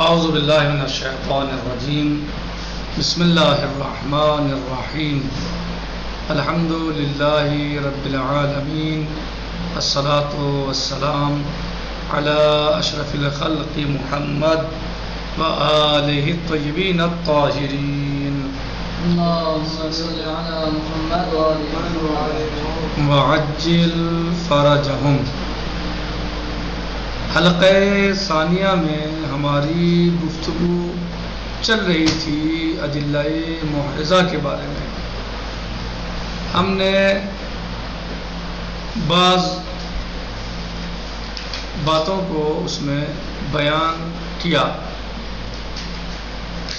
اعوذ باللہ من الشیطان الرجیم بسم اللہ الرحمن الرحیم الحمد للہ رب العالمین الصلاة والسلام علی اشرف الخلق محمد وآلہ الطیبین الطاہرین اللهم صل على محمد وآله وعجل فرجہم۔ حلقہ ثانیہ میں ہماری گفتگو چل رہی تھی ادلہ محرزہ کے بارے میں۔ ہم نے بعض باتوں کو اس میں بیان کیا۔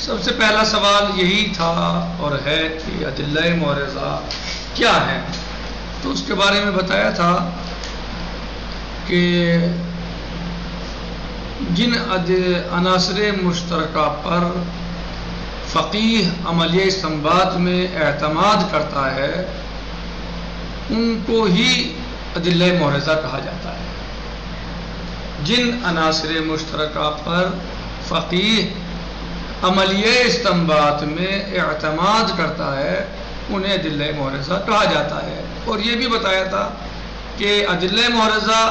سب سے پہلا سوال یہی تھا اور ہے کہ ادلہ محرزہ کیا ہے، تو اس کے بارے میں بتایا تھا کہ جن عناصر مشترکہ پر فقیہ عملیہ استنباط میں اعتماد کرتا ہے ان کو ہی ادلہ محرزہ کہا جاتا ہے۔ جن عناصر مشترکہ پر فقیہ عملیہ استنباط میں اعتماد کرتا ہے انہیں ادلہ محرزہ کہا جاتا ہے۔ اور یہ بھی بتایا تھا کہ ادلہ محرزہ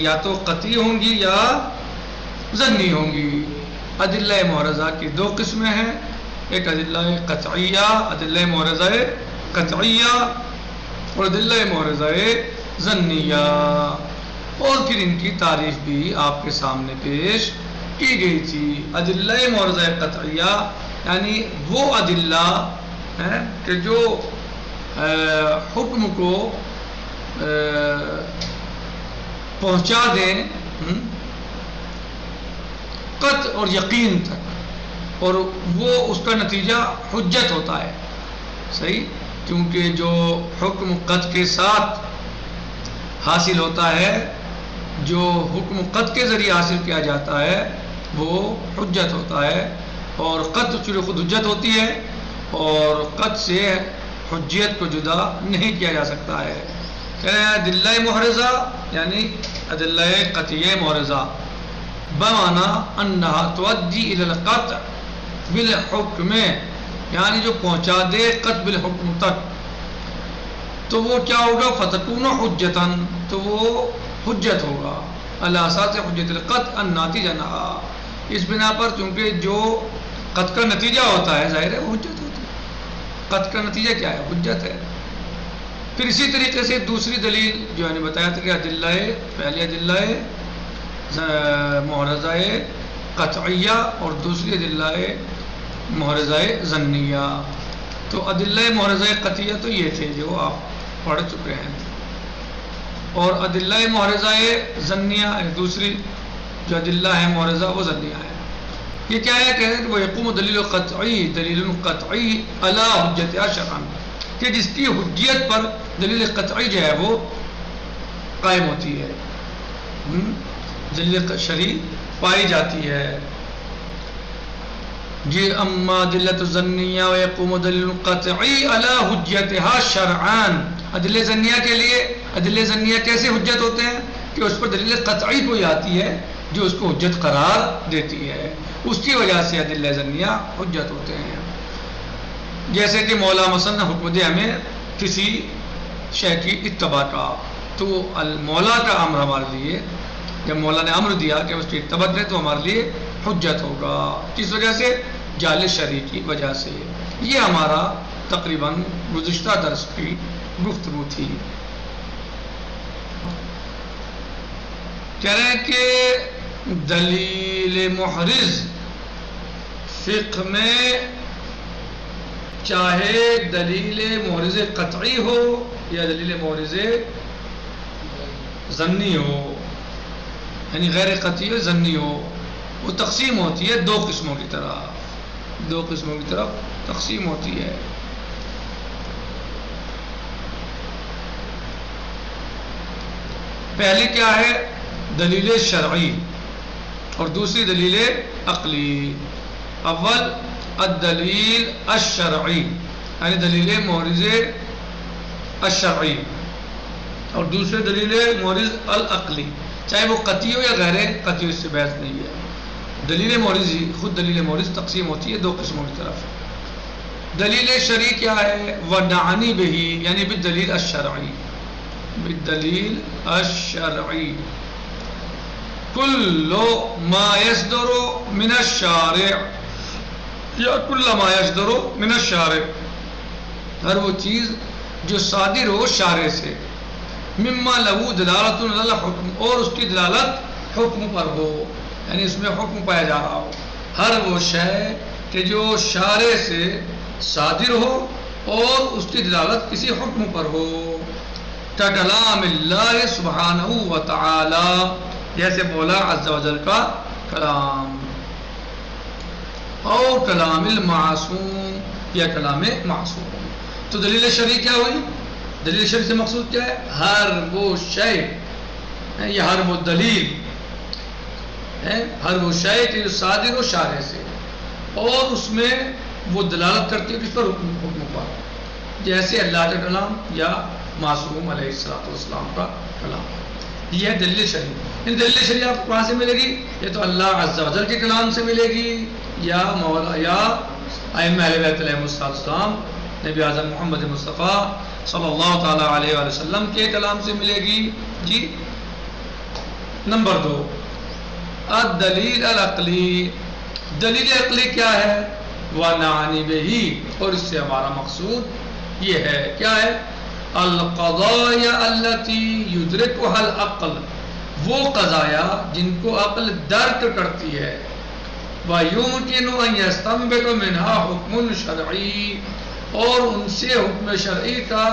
یا تو قطعی ہوں گی یا ظنی ہوں گی۔ ادلہ محرزہ کی دو قسمیں ہیں، ایک ادلہ قطعیہ، ادلہ محرزہ قطعیہ، اور ادلہ محرزہ ظنیہ، اور پھر ان کی تعریف بھی آپ کے سامنے پیش کی گئی تھی۔ ادلہ محرزہ قطعیہ یعنی وہ ادلہ ہیں کہ جو حکم کو پہنچا دیں قطع اور یقین تک، اور وہ اس کا نتیجہ حجت ہوتا ہے، صحیح، کیونکہ جو حکم قطع کے ساتھ حاصل ہوتا ہے، جو حکم قطع کے ذریعے حاصل کیا جاتا ہے وہ حجت ہوتا ہے، اور قطع چونکہ خود حجت ہوتی ہے اور قطع سے حجیت کو جدا نہیں کیا جا سکتا ہے۔ ادلہ محرزہ یعنی ادلہ قطعیہ محرزہ بمعنی انہا تؤدی الی القطع بالحکم، یعنی جو پہنچا دے قطع بالحکم تک، تو وہ کیا ہوگا؟ فتکون حجتا، تو وہ حجت ہوگا، علی اساس حجت القطع الناتج عنہا، اس بنا پر چونکہ جو قطع کا نتیجہ ہوتا ہے ظاہر ہے وہ حجت ہوتی ہے۔ قطع کا نتیجہ کیا ہے؟ حجت ہے۔ پھر اسی طریقے سے دوسری دلیل جو میں نے بتایا تھا کہ ادلہ پہلی ادلہ محرزہ قطعیہ اور دوسری ادلہ محرزہ ظنیہ۔ تو ادلہ محرزہ قطعیہ تو یہ تھے جو آپ پڑھ چکے ہیں، اور ادلہ محرزہ ظنیہ دوسری جو ادلہ ہے محرزہ وہ ظنیہ ہے۔ یہ کیا ہے کہ وہ یقوم دلیل قطعی علی حجت شرعاً، کہ جس کی حجیت پر دلیل قطعی جو ہے وہ قائم ہوتی ہے، دلیل شرعی پائی جاتی ہے۔ جی اما دلت ظنیہ و یقوم دلیل قطعی علی حجتہا شرعاً، ادلہ ظنیہ کے لیے ادلہ ظنیہ کیسے حجت ہوتے ہیں کہ اس پر دلیل قطعی کوئی آتی ہے جو اس کو حجت قرار دیتی ہے، اس کی وجہ سے ادلہ ظنیہ حجت ہوتے ہیں۔ جیسے کہ مولا مثلا حکم دے ہمیں کسی شے کی اتباع کا، تو مولا کا امر ہمارے لیے، جب مولا نے امر دیا کہ اس کی اتباع کرے تو ہمارے لیے حجت ہوگا، کس وجہ سے؟ جعل شرعی کی وجہ سے۔ یہ ہمارا تقریباً گزشتہ درس کی گفتگو تھی۔ کہہ رہے ہیں کہ دلیل محرز فقہ میں چاہے دلیل محرز قطعی ہو یا دلیل محرز ظنی ہو، یعنی غیر قطعی ہو ظنی ہو، وہ تقسیم ہوتی ہے دو قسموں کی طرف تقسیم ہوتی ہے۔ پہلی کیا ہے؟ دلیل شرعی، اور دوسری دلیل عقلی۔ اول الدلیل الشرعی یعنی دلیل محرز الشرعی، اور دوسرے دلیل محرز العقلی، چاہے وہ قطعی ہو یا غیر قطعی، اس سے بحث نہیں ہے۔ دلیل مورزی، خود دلیل مورز تقسیم ہوتی ہے دو قسموں کی طرف. دلیل شرعی کیا ہے؟ ونعنی بہی یعنی بالدلیل الشرعی، بالدلیل الشرعی کل ما یصدر من الشارع یا کل ما یصدر من الشارع، ہر وہ چیز جو صادر ہو شارع سے، مما لہو دلالت علی الحکم اور اس کی دلالت حکم پر ہو، یعنی اس میں حکم پایا جا رہا ہو. ہر وہ شے کہ جو شارع سے صادر ہو اور اس کی دلالت کسی حکم پر ہو. کلام اللہ سبحانہ و تعالی، جیسے مولا عز و جل کا کلام، اور کلام المعصوم یا کلام معصوم. تو دلیل شرعی کیا ہوئی؟ دلیل شرعی سے مقصود کیا ہے؟ ہر وہ شے یا ہر وہ دلیل ہے، ہر وہ شے کہ جو صادر ہو شارع سے اور اس میں وہ دلالت کرتی ہے کس پر؟ حکم پر، جیسے اللہ کا کلام یا معصوم علیہ السلام کا کلام. یہ ہے دلیل شرعی. ان دلیل شرعی آپ کو کہاں سے ملے گی؟ یہ تو اللہ عز و جل کے کلام سے ملے گی یا مولا یا ائمہ اہل بیت علیہ السلام، نبی اعظم محمد مصطفیٰ صلی اللہ تعالیٰ علیہ وآلہ وسلم کے کلام سے ملے گی. جی. نمبر 2 الدلیل العقلی. دلیل عقلی کیا ہے؟ وَنَعْنِ بِهِ، اور اس سے ہمارا مقصود یہ ہے کیا ہے؟ القضایا التي يدركها العقل، وہ قضایا جن کو عقل درک کرتی ہے. وَيُمْكِنُ أَنْ يَسْتَنبِطَ مِنْهَا حُكْمٌ شَرْعِيٌّ، اور ان سے حکم شرعی کا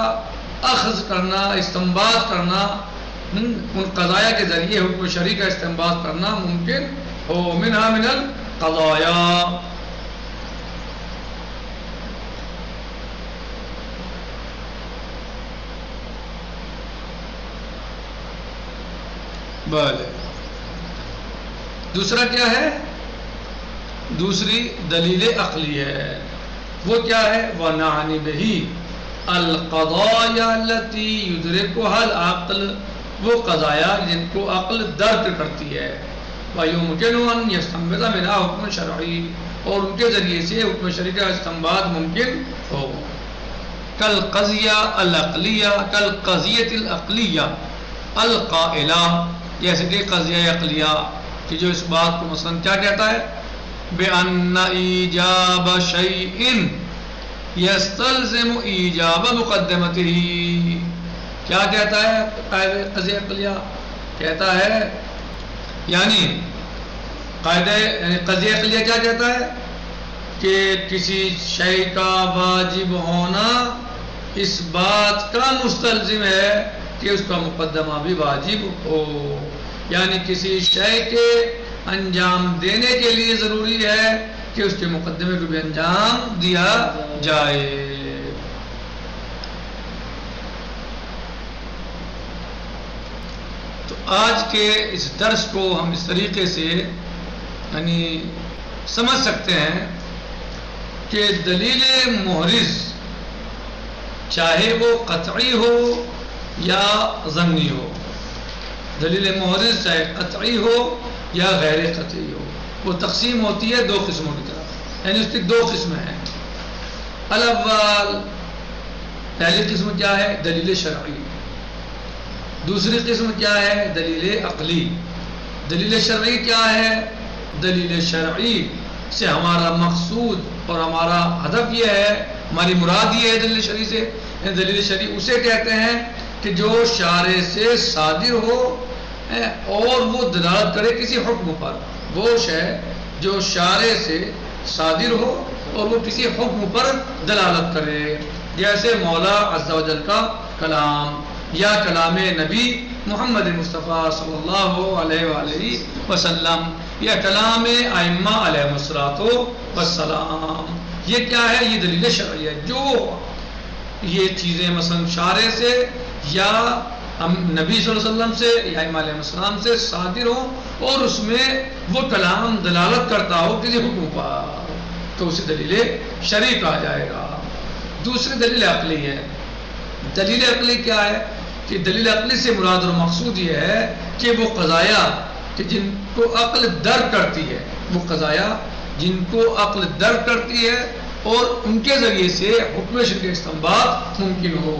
اخذ کرنا، استنباط کرنا، ان قضایا کے ذریعے حکم شرعی کا استنباط کرنا ممکن ہو. منها من القضایا. بھلے. دوسرا کیا ہے؟ دوسری دلیل عقلی ہے. وہ کیا ہے؟ وَنَعْنِ بِهِ الْقَضَايَا الَّتِي يُدْرِكُهَا الْعَقْلُ، وہ قضایا جن کو عقل درک کرتی ہے. وَيُمْكِنُ أَنْ يَسْتَنبِطَ مِنْهَا حُكْمٌ شَرْعِيٌّ، اور ان کے ذریعے سے حکم شرعی کا استنباط ممکن ہو. کالقضیہ العقلیہ، کالقضیۃ العقلیہ القائلہ، جیسے کہ قضیہ عقلیہ کہ جو اس بات کو مثلا کیا کہتا ہے؟ بِأَنَّ إِيجَابَ شَيْءٍ يَسْتَلْزِمُ إِيجَابَ مُقَدَّمَتِهِ. کیا کہتا ہے قضیہ عقلیہ؟ کہتا ہے یعنی قضیہ عقلیہ کیا کہتا ہے کہ کسی شے کا واجب ہونا اس بات کا مستلزم ہے کہ اس کا مقدمہ بھی واجب ہو. یعنی کسی شے کے انجام دینے کے لیے ضروری ہے کہ اس کے مقدمے کو بھی انجام دیا جائے. تو آج کے اس درس کو ہم اس طریقے سے یعنی سمجھ سکتے ہیں کہ دلیل محرز چاہے وہ قطعی ہو یا ظنی ہو، دلیل محرز چاہے قطعی ہو یا غیر قطعی ہو، وہ تقسیم ہوتی ہے دو قسموں کی طرف. یعنی اس کی دو قسمیں ہیں. الاول، پہلی قسم کیا ہے؟ دلیل شرعی. دوسری قسم کیا ہے؟ دلیل عقلی. دلیل شرعی کیا ہے؟ دلیل شرعی سے ہمارا مقصود اور ہمارا ہدف یہ ہے، ہماری مراد یہ ہے دلیل شرعی سے. دلیل شرعی اسے کہتے ہیں کہ جو شارع سے صادر ہو اور وہ دلالت کرے کسی حکم پر. وہ شے جو شارع سے صادر ہو اور وہ کسی حکم پر دلالت کرے، جیسے مولا عز و جل کا کلام یا کلام نبی محمد مصطفیٰ صلی اللہ علیہ وآلہ وسلم یا کلام ائمہ علیہ الصلوۃ والسلام. یہ کیا ہے؟ یہ دلیل شرعی ہے. جو یہ چیزیں مثلا شارع سے یا نبی صلی اللہ علیہ وسلم سے یا ائمہ علیہ السلام سے صادر ہو اور اس میں وہ کلام دلالت کرتا ہو کسی حکم پر، تو اسے دلیل شرعی کہا جائے گا. دوسری دلیل عقلی ہے. دلیل عقلی کیا ہے؟ کہ دلیل عقلی سے مراد اور مقصود یہ ہے کہ وہ قضایا کہ جن کو عقل درک کرتی ہے، وہ قضایا جن کو عقل درک کرتی ہے اور ان کے ذریعے سے حکم شرعی کا استنباط ممکن ہو۔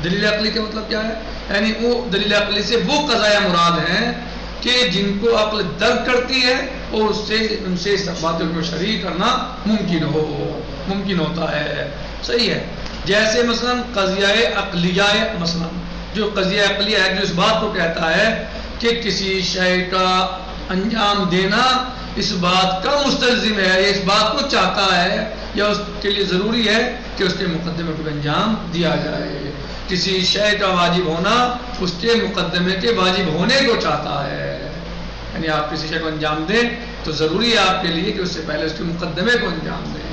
دلیل عقلی کا مطلب کیا ہے؟ یعنی وہ دلیل عقلی سے وہ قضایا مراد ہیں کہ جن کو عقل درک کرتی ہے اور ان سے استنباط حکم شرعی کرنا ممکن ہوتا ہے۔ صحیح ہے؟ جیسے مثلا قضیہ عقلیہ، مثلا جو قضیہ عقلیہ ہے جو اس بات کو کہتا ہے کہ کسی شے کا انجام دینا اس بات کا مستلزم ہے، یا اس بات کو چاہتا ہے، یا اس کے لیے ضروری ہے کہ اس کے مقدمے کو انجام دیا جائے۔ کسی شے کا واجب ہونا اس کے مقدمے کے واجب ہونے کو چاہتا ہے، یعنی آپ کسی شے کو انجام دیں تو ضروری ہے آپ کے لیے کہ اس سے پہلے اس کے مقدمے کو انجام دیں۔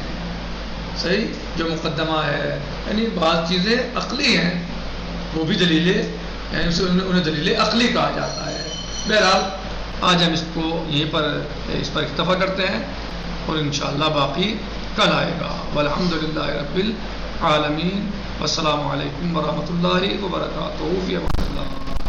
صحیح؟ جو مقدمہ ہے، یعنی بعض چیزیں عقلی ہیں، وہ بھی دلیلیں، یعنی انہیں دلیل عقلی کہا جاتا ہے۔ بہرحال آج ہم اس پر اکتفا کرتے ہیں اور انشاءاللہ باقی کل آئے گا۔ والحمدللہ رب العالمین، والسلام علیکم ورحمۃ اللہ وبرکاتہ، فی امان اللہ۔